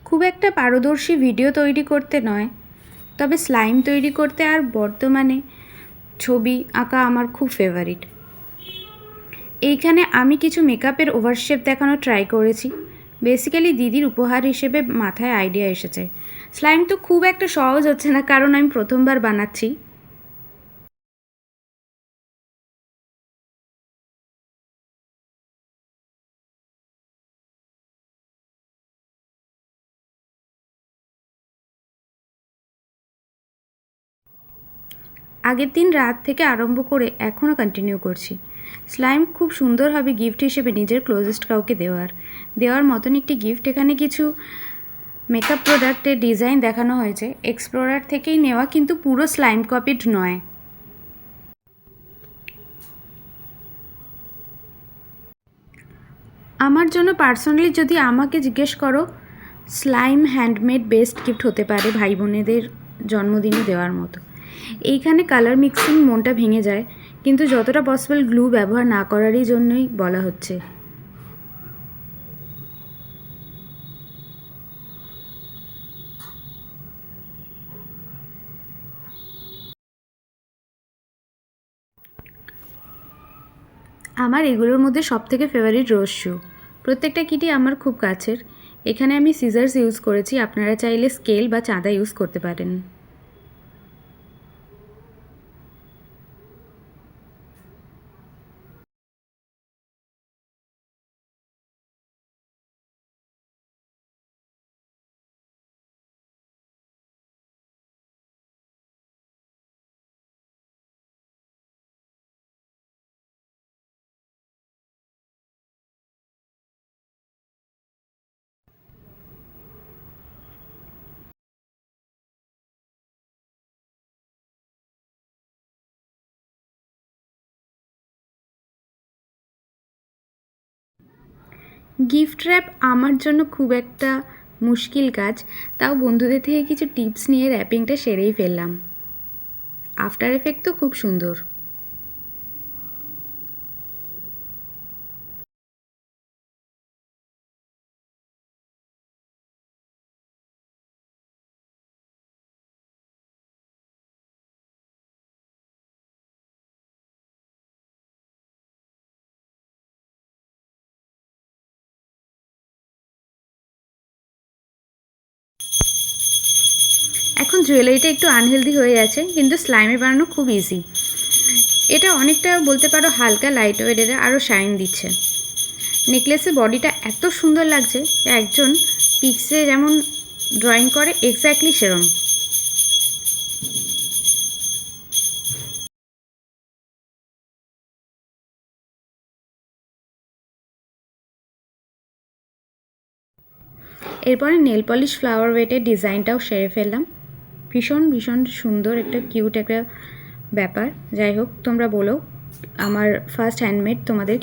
খুব একটা পারদর্শী ভিডিও তৈরি করতে নয়, তবে স্লাইম তৈরি করতে আর বর্তমানে ছবি আঁকা আমার খুব ফেভারিট। এইখানে আমি কিছু মেকআপের ওভারশেপ দেখানোর ট্রাই করেছি। বেসিক্যালি দিদির উপহার হিসেবে মাথায় আইডিয়া এসেছে। স্লাইম তো খুব একটা সহজ হচ্ছে না, কারণ আমি প্রথমবার বানাচ্ছি। আগের দিন রাত থেকে আরম্ভ করে এখনও কন্টিনিউ করছি। স্লাইম খুব সুন্দর হবে গিফট হিসেবে নিজের ক্লোজেস্ট কাউকে দেওয়ার মতন একটি গিফট। এখানে কিছু মেকআপ প্রোডাক্টের ডিজাইন দেখানো হয়েছে, এক্সপ্লোরার থেকেই নেওয়া, কিন্তু পুরো স্লাইম কপিড নয়। আমার জন্য পার্সোনালি যদি আমাকে জিজ্ঞেস করো, স্লাইম হ্যান্ডমেড বেস্ট গিফট হতে পারে ভাই বোনেদের জন্মদিনে দেওয়ার মতো। এইখানে কালার মিক্সিং মনটা ভেঙে যায়, কিন্তু যতটা পসিবল গ্লু ব্যবহার না করারই জন্যই বলা হচ্ছে। আমার এগুলোর মধ্যে সবথেকে ফেভারিট রোজ শু। প্রত্যেকটা কিটই আমার খুব কাছের। এখানে আমি সিজার্স ইউজ করেছি, আপনারা চাইলে স্কেল বা চাঁদা ইউজ করতে পারেন। গিফট র্যাপ আমার জন্য খুব একটা মুশকিল কাজ, তাও বন্ধুদের থেকে কিছু টিপস নিয়ে র্যাপিংটা সেরেই ফেললাম। আফটার এফেক্ট তো খুব সুন্দর। এখন জুয়েলারিটা একটু আনহেলদি হয়ে আছে, কিন্তু স্লাইমে বানানো খুব ইজি। এটা অনেকটা বলতে পারো হালকা লাইট ওয়েটের, আরও শাইন দিচ্ছে। নেকলেসের বডিটা এত সুন্দর লাগছে, একজন পিক্সে যেমন ড্রয়িং করে এক্স্যাক্টলি সেরম। এরপরে নেল পলিশ ফ্লাওয়ার ওয়েটের ডিজাইনটাও সেরে ফেললাম। ভীষণ ভীষণ সুন্দর একটা কিউট একটা ব্যাপার। যাই হোক, তোমরা বলো আমার ফার্স্ট হ্যান্ডমেড তোমাদের